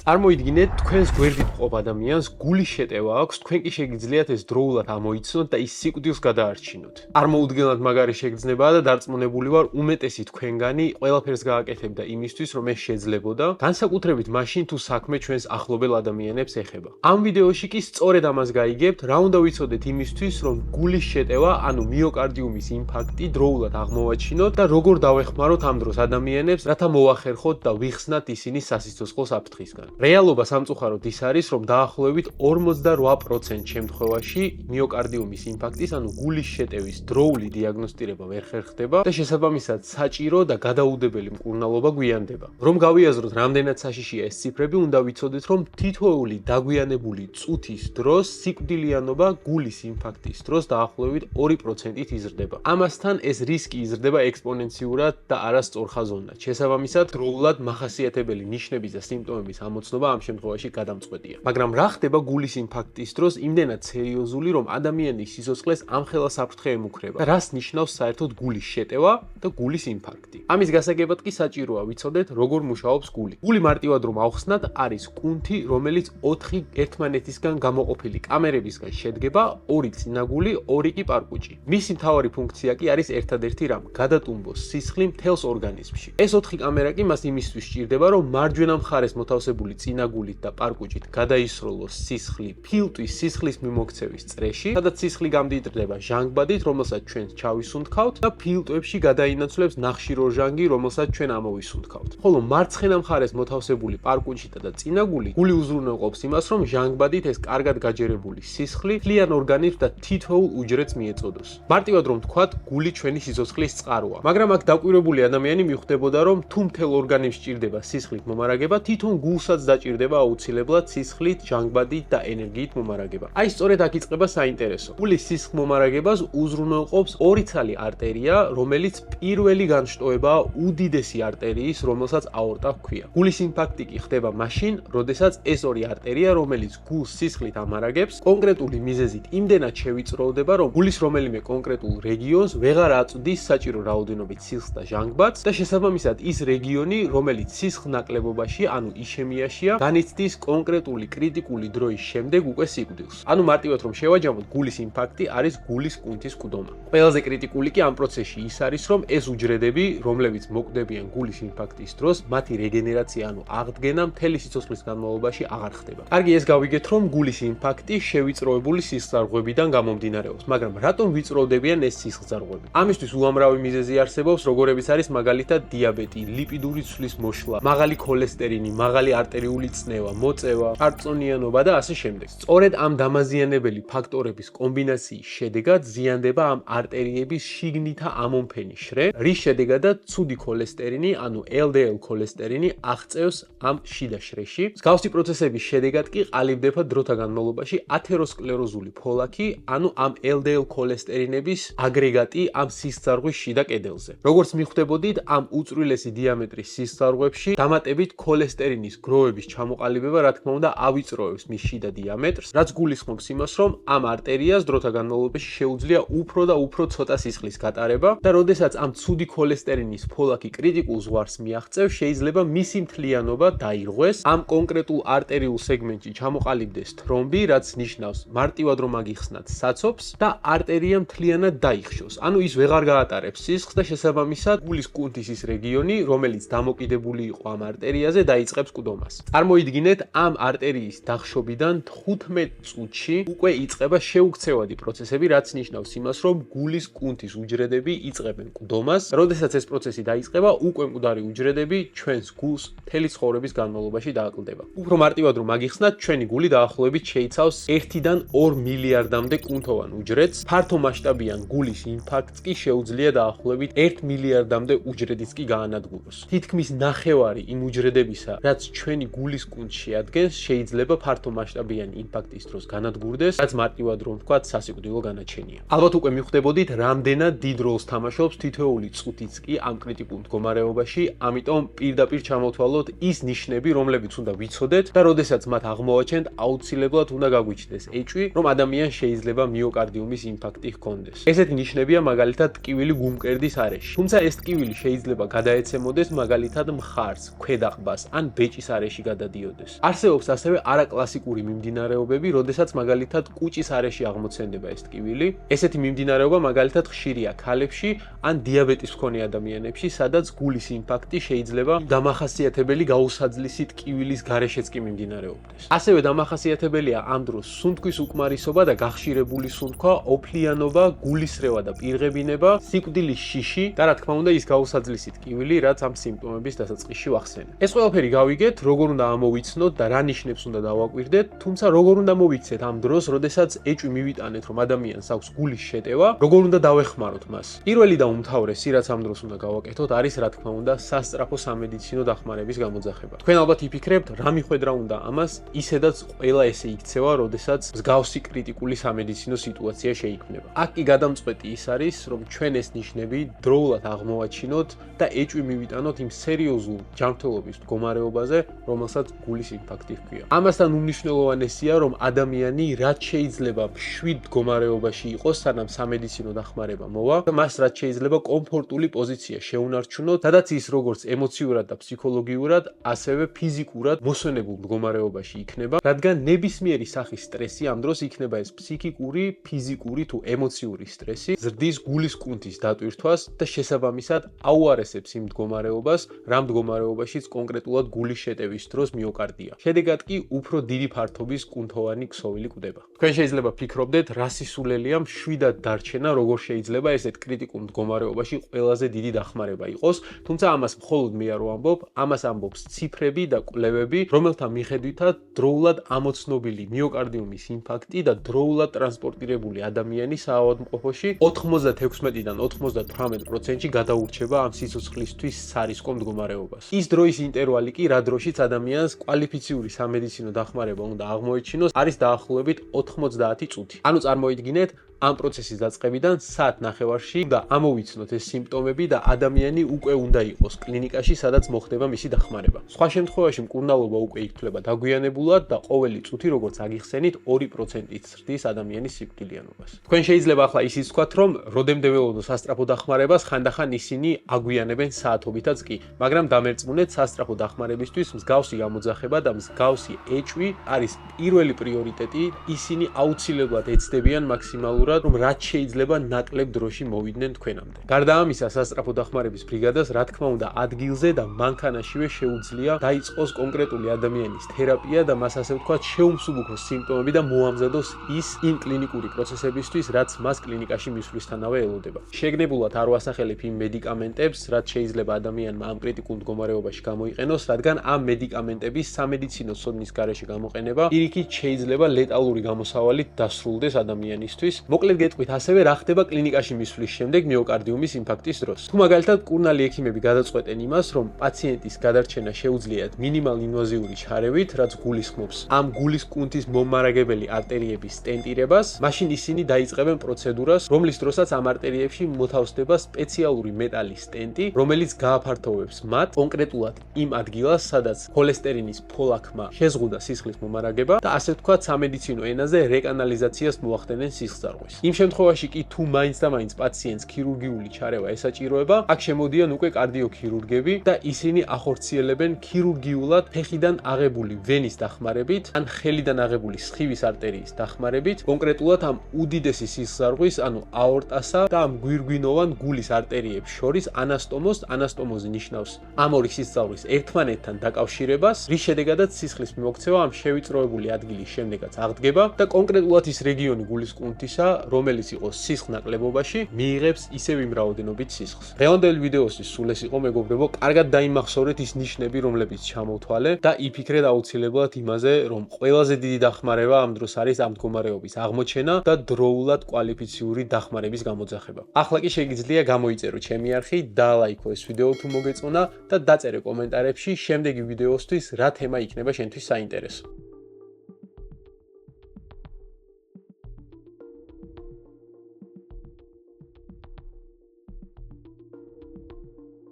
წარმოიდგინეთ, თქვენს გვერდით მყოფ ადამიანს გულის შეტევა აქვს, თქვენ კი შეგიძლიათ ეს დროულად ამოიცნოთ და ის სიკვდილს გადაარჩინოთ. წარმოუდგენლად მაგარი შეგრძნებაა და დარწმუნებული ვარ, უმეტესი თქვენგანი ყველაფერს გააკეთებდა იმისთვის, რომ ეს შეძლებოდა, განსაკუთრებით მაშინ თუ საქმე ჩვენს ახლობელ ადამიანებს ეხება. ამ ვიდეოში კი სწორედ ამას გაიგებთ, რა უნდა ვიცოდეთ იმისთვის, რომ გულის შეტევა, ანუ მიოკარდიუმის ინფარქტი დროულად აღმოვაჩინოთ და როგორ დავეხმაროთ ამ დროს ადამიანებს, რათა მოახერხოთ და ვიხსნათ ისინი სასიცოცხლო საფრთხისგან. რეალობა სამწუხაროდ ის არის, რომ დაახლოებით 48% შემთხვევაში მიოკარდიუმის ინფარქტის, ანუ გულის შეტევის დროული დიაგნოსტირება ვერ ხერხდება და შესაბამისად საჭირო და გადაუდებელი მკურნალობა გვიანდება. რომ გავიაზროთ, რამდენად საშიშია ეს ციფრები, უნდა ვიცოდეთ, რომ თითოეული დაგვიანებული წუთის დროს სიკვდილიანობა გულის ინფარქტის დროს დაახლოებით 2%-ით იზრდება. ამასთან ეს რისკი იზრდება ექსპონენციურად და არა სწორხაზოვნად. შესაბამისად, დროულად მახასიათებელი ნიშნების და სიმპტომების ამოცნობა ამ შემთხვევაში გადამწყვეტია. მაგრამ რა ხდება გულის ინფარქტის დროს იმდენად სერიოზული, რომ ადამიანის სიცოცხლეს ამხელა საფრთხე ემუქრება? და რას ნიშნავს საერთოდ გულის შეტევა და გულის ინფარქტი? ამის გასაგებად კი საჭიროა ვიცოდეთ, როგორ მუშაობს გული. გული მარტივად რომ ავხსნათ, არის კუნთი, რომელიც 4 ერთმანეთისგან გამოყოფილი კამერებისგან შედგება, 2 წინაგული, 2 კი პარკუჭი. მისი მთავარი ფუნქცია კი არის ერთადერთი რამ, გადატუმბოს სისხლი მთელს ორგანიზმში. ეს 4 კამერა კი მას იმისთვის სჭირდება, რომ მარჯვენა მხარეს მოთავსებული წინაგულით და პარკუჭით გადაისროლოს სისხლი ფილტვის სისხლის მიმოქცევის წრეში, სადაც სისხლი გამდიდრდება ჟანგბადით, რომელსაც ჩვენ ჩავისუნთქავთ და ფილტვებში გადაინაცვლებს ნახშირორჟანგი, რომელსაც ჩვენ ამოვისუნთქავთ. ხოლო მარცხენა მხარეს მოთავსებული პარკუჭითა და წინაგული გული უზრუნველყოფს იმას, რომ ჟანგბადით ეს კარგად გაჯერებული სისხლი მთლიან ორგანიზმს და თითოეულ უჯრედს მიეწოდოს. მარტივად რომ ვთქვათ, გული ჩვენი სიცოცხლის წყაროა. მაგრამ აქ დაკვირვებული ადამიანი მიხვდებოდა, რომ თუ მთელ ორგანიზმს სჭირდება სისხლით მომარაგება, თვითონ გულსაც დაჭირდება აუცილებლად სისხლით, ჟანგბადით და ენერგიით მომარაგება. აი სწორედ აქ იწყება საინტერესო. გულის სისხლ მომარაგებას უზრუნველყოფს 2 ცალი არტერია, რომელიც პირველი განშტოებაა უდიდესი არტერიის, რომელსაც აორტა ჰქვია. გულის ინფარქტი კი ხდება მაშინ, როდესაც ეს 2 არტერია, რომელიც გულს სისხლით ამარაგებს, კონკრეტული მიზეზით იმდენად შევიწროვდება, რომ გულის რომელიმე კონკრეტულ რეგიონს ვეღარ აწვდის საჭირო რაოდენობით სისხლს და ჟანგბადს და შესაბამისად ის რეგიონი, რომელიც სისხლნაკლებობაში, ანუ იშემიაშია, განიცდის კონკრეტული კრიტიკული დროის შემდეგ უკვე სიკვდილს. ანუ მარტივად რომ შევაჯამოთ, გულის ინფარქტი არის გულის კუნთის მკვდომა. ყველაზე კრიტიკული კი ამ პროცესში ის არის, რომ ეს უჯრედები, რომლებიც მოკვდებიან გულის ინფარქტის დროს, მათი რეგენერაცია, ანუ აღდგენა მთელი სიცოცხლის განმავლობაში აღარ ხდება. კარგი, ეს გავიგეთ, რომ გულის ინფარქტი შევიწროებული სისხლძარღვებიდან გამომდინარეობს, მაგრამ რატომ ვიწროვდებიან ეს სისხლძარღვები? ამისთვის უამრავი მიზეზი არსებობს, როგორებიც არის მაგალითად დიაბეტი, ლიპიდური ცვლის მოშლა, მაღალი ქოლესტერინი, მაღალი არტერიული წნევა, მოწევა, არწონიანობა და ასე შემდეგ. სწორედ ამ დამაზიანებელი ფაქტორების კომბინაციის შედეგად ზიანდება ამ არტერიების შიგნითა ამომფენი შრე, რის შედეგადაც ცუდი ქოლესტერინი, ანუ LDL ქოლესტერინი აღწევს ამ შიდა შრეში. მსგავსი პროცესების შედეგად კი ყალიბდება დროთა განმავლობაში ათეროსკლეროზული ფოლაკი, ანუ ამ LDL ქოლესტერინების აგრეგატი ამ სისხლძარღვის შიდა კედელზე. როგორც მიხვდებოდით, ამ უწვრილესი დიამეტრის სისხლძარღვებში დამატებით ქოლესტერინის გროვების ჩამოყალიბება, რა თქმა უნდა, ავიწროებს მის შიდა დიამეტრს, რაც გულისხმობს იმას, რომ ამ არტერიას დროთა განმავლობაში შეუძლია უფრო და უფრო ცოტა სისხლის გატარება და როდესაც ამ ცუდი ქოლესტერინის ფოლაკი კრიტიკულ ზღვარს მიაღწევს, შეიძლება მისი მთლიანობა დაირღვეს, ამ კონკრეტულ არტერიულ სეგმენტში ჩამოყალიბდეს თრომბი, რაც ნიშნავს მარტივად რომ აგიხსნათ საცობს და არტერია მთლიანად დაიხშოს. ანუ ის ვეღარ გაატარებს სისხლს და შესაბამისად გულის კუნთის ის რეგიონი, რომელიც დამოკიდებული იყო ამ არტერიაზე, დაიწყებს მკვდომას. წარმოიდგინეთ, ამ არტერიის დახშობიდან 15 წუთში უკვე იწყება შეუქცევადი პროცესები, რაც ნიშნავს იმას, რომ გულის კუნთის უჯრედები იწყებენ მკვდომას. როდესაც ეს პროცესი დაიწყება, უკვე მკვდარი უჯრედები ჩვენს გულს მთელი ცხოვრების განმავლობაში დააკლდება. უფრო მარტივად რომ აგიხსნათ, ჩვენი გული დაახლოებით შეიცავს 1-დან 2 მილიარდამდე კუნთოვან უჯრედს. ფართო მასშტაბიან გულის ინფარქტს კი შეუძლია დაახლოებით 1 მილიარდამდე უჯრედის კი გაანადგუროს. თითქმის ნახევარი იმ უჯრედებისა, რაც ჩვენი გულის კუნთს შეადგენს, შეიძლება ფართო მასშტაბიანი ინფარქტის დროს განადგურდეს, რაც მარტივად რომ ვთქვათ, სასიკვდილო განაჩენია. ალბათ უკვე მიხვდებოდით, რამდენად დიდ როლს თამაშობს თითოეული წუთიც კი ამ კრიტიკულ მდგომარეობაში, ამიტომ პირდაპირ ჩამოვთვალოთ ის ნიშნები, რომლებიც უნდა ვიცოდეთ და როდესაც მათ აღმოვაჩენთ, აუცილებლად უნდა გაგვიჩნდეს ეჭვი, რომ ადამიანს შეიძლება მიოკარდიუმის ინფარქტი ჰქონდეს. ესეთი ნიშნებია მაგალითად ტკივილი გულმკერდის არეში. თუმცა ეს ტკივილი შეიძლება გადაეცემოდეს მაგალითად მხარს, ქვედაყბას ან ბეჭის არეში გარეში გადადიოდეს. არსებობს ასევე არაკლასიკური მიმდინარეობები, როდესაც მაგალითად კუჭის არეში აღმოცენდება ეს ტკივილი. ესეთი მიმდინარეობა მაგალითად ხშირია ქალებში ან დიაბეტის მქონე ადამიანებში, სადაც გულის ინფარქტი შეიძლება დამახასიათებელი გაუსაძლისი ტკივილის გარეშეც კი მიმდინარეობდეს. ასევე დამახასიათებელია ამ დროს სუნთქვის უკმარისობა და გახშირებული სუნთქვა, ოფლიანობა, გულისრევა და პირღებინება, სიკვდილის შიში და რა თქმა უნდა ის გაუსაძლისი ტკივილი, რაც ამ სიმპტომების დასაწყისში ვახსენე. ეს ყველაფერი გავიგეთ, როგორ უნდა ამოვიცნოთ და რა ნიშნებს უნდა დავაკვირდეთ, თუმცა როგორ უნდა მოვიქცეთ ამ დროს, როდესაც ეჭვი მივიტანეთ, რომ ადამიანს აქვს გულის შეტევა, როგორ უნდა დავეხმაროთ მას. პირველი და უმთავრესი, რაც ამ დროს უნდა გავაკეთოთ, არის რა თქმა უნდა სასწრაფო სამედიცინო დახმარების გამოძახება. თქვენ ალბათ იფიქრებთ, რა მიხვედრა უნდა ამას, ისედაც ყველა ესე იქცევა, როდესაც მსგავსი კრიტიკული სამედიცინო სიტუაცია შეიქმნება. აქ კი გადამწყვეტი ის არის, რომ ჩვენ ეს ნიშნები დროულად აღმოვაჩინოთ და ეჭვი მივიტანოთ იმ სერიოზულ ჯანმრთელობის მდგომარეობაზე, რომელსაც გულის ინფარქტი ჰქვია. ამასთან უმნიშვნელოვანესია, რომ ადამიანი რაც შეიძლება მშვიდ მდგომარეობაში იყოს, სანამ სამედიცინო დახმარება მოვა და მას რაც შეიძლება კომფორტული პოზიცია შეუნარჩუნოთ, სადაც ის როგორც ემოციურად და ფსიქოლოგიურად, ასევე ფიზიკურად მოსვენებულ მდგომარეობაში იქნება, რადგან ნებისმიერი სახის სტრესი ამ დროს იქნება ეს ფსიქიკური, ფიზიკური თუ ემოციური სტრესი, ზრდის გულის კუნთის დატვირთვას და შესაბამისად აუარესებს იმ მდგომარეობას, რა მდგომარეობაშიც კონკრეტულად გულის შეტევის დროს მიოკარდია. შედეგად კი უფრო დიდი ფართობის კუნთოვანი ქსოვილი კვდება. თქვენ შეიძლება ფიქრობდეთ, რა სისულელია მშვიდად დარჩენა, როგორ შეიძლება ესეთ კრიტიკულ მდგომარეობაში ყველაზე დიდი დახმარება იყოს, თუმცა ამას მხოლოდ მე არ ვამბობ, ამას ამბობს ციფრები და კვლევები, რომელთა მიხედვითაც დროულად ამოცნობილი მიოკარდიუმის ინფარქტი და დროულად ტრანსპორტირებული ადამიანი საავადმყოფოში 96-დან 98%-ში გადაურჩება ამ სიცოცხლისთვის სარისკო მდგომარეობას. ის დროის ინტერვალი კი, რა დროშიც ადამიანს კვალიფიციური სამედიცინო დახმარება უნდა აღმოეჩინოს, არის დაახლოებით 90 წუთი. ანუ წარმოიდგინეთ, ამ პროცესის დაწყებიდან საათნახევარში და ამოვიცნოთ ეს სიმპტომები და ადამიანი უკვე უნდა იყოს კლინიკაში, სადაც მოხდება მისი დახმარება. სხვა შემთხვევაში მკურნალობა უკვე იქნება დაგვიანებულად და ყოველი წუთი, როგორც აგიხსენით, 2%-ით ზრდის ადამიანის სიკვდილიანობას. თქვენ შეიძლება ახლა ისიც ვთქვათ, რომ როდემდე ველოდო სასწრაფო დახმარებას, ხანდახან ისინი აგვიანებენ საათობითაც კი, მაგრამ დამერწმუნეთ, სასწრაფო დახმარებისთვის მსგავსი გამოძახება და მსგავსი ეჭვი არის პირველი პრიორიტეტი, ისინი აუცილებლად ეცდებიან მაქსიმალურად, რომ რაც შეიძლება ნაკლებ დროში მოვიდნენ თქვენამდე. გარდა ამისა, სასწრაფო დახმარების ბრიგადას, რა თქმა უნდა, ადგილზე და მანქანაშივე შეუძლია დაიწყოს კონკრეტული ადამიანის თერაპია და მას ასე ვთქვათ, შეუმსუბუქოს სიმპტომები და მოამზადოს ის იმ კლინიკური პროცესებისთვის, რაც მას კლინიკაში მისვლისთანავე ელოდება. შეგნებულად არ ვასახელებ იმ მედიკამენტებს, რაც შეიძლება ადამიანმა ამ კრიტიკულ მდგომარეობაში გამოიყენოს, რადგან ამ მედიკამენტების სამედიცინო ცოდნის გარეშე გამოყენება პირიქით შეიძლება ლეტალური გამოსავალით დასრულდეს ადამიანისთვის. მოკლედ გეტყვით ასევე, რა ხდება კლინიკაში მისვლის შემდეგ მიოკარდიუმის ინფარქტის დროს. თუ მაგალითად კურნალი ექიმები გადაწყვეტენ იმას, რომ პაციენტის გადარჩენა შეუძლიათ მინიმალ ინვაზიური ჩარევით, რაც გულისხმობს ამ გულის კუნთის მომარაგებელი არტერიების სტენტირებას, მაშინ ისინი დაიწყებენ პროცედურას, რომლის დროსაც ამ არტერიებში მოთავსდება სპეციალური მეტალის სტენტი, რომელიც გააფართოვებს მათ კონკრეტულად იმ ადგილას, სადაც ქოლესტერინის ფოლაქმა შეზღუდა სისხლის მომარაგება და ასე ვთქვათ, სამედიცინო ენაზე რეკანალიზაციას მოახდენენ სისხლძარღვას. იმ შემთხვევაში კი თუ მაინც და მაინც პაციენტს ქირურგიული ჩარევა ესაჭიროება, აქ შემოდიან უკვე კარდიოქირურგები და ისინი ახორციელებენ ქირურგიულად ფეხიდან აღებული ვენის დახმარებით ან ხელიდან აღებული სხივის არტერიის დახმარებით, კონკრეტულად ამ უდიდესი სისხლძარღვის, ანუ აორტასა და ამ გვირგვინოვან გულის არტერიებს შორის ანასტომოზს, ანასტომოზი ნიშნავს ამ ორი სისხლძარღვის ერთმანეთთან დაკავშირებას, რის შედეგადაც სისხლის მიმოქცევა ამ შევიწროებული ადგილის შემდეგაც აღდგება და კონკრეტულად ის რეგიონი გულის კუნთისა, რომელიც იყოს სისხლნაკლებობაში, მიიღებს ისევ იმ რაოდენობით სისხლს. დღევანდელი ვიდეოსთვის სულ ეს იყო, მეგობრებო, კარგად დაიმახსოვრეთ ის ნიშნები, რომლებიც ჩამოვთვალე და იფიქრეთ აუცილებლად იმაზე, რომ ყველაზე დიდი დახმარება ამ დროს არის ამ მდგომარეობის აღმოჩენა და დროულად კვალიფიციური დახმარების გამოძახება. ახლა კი შეგიძლია გამოიწერო ჩემი არხი, დაალაიქო ეს ვიდეო თუ მოგეწონა და დაწერე კომენტარებში შემდეგი ვიდეოსთვის რა თემა იქნება შენთვის საინტერესო.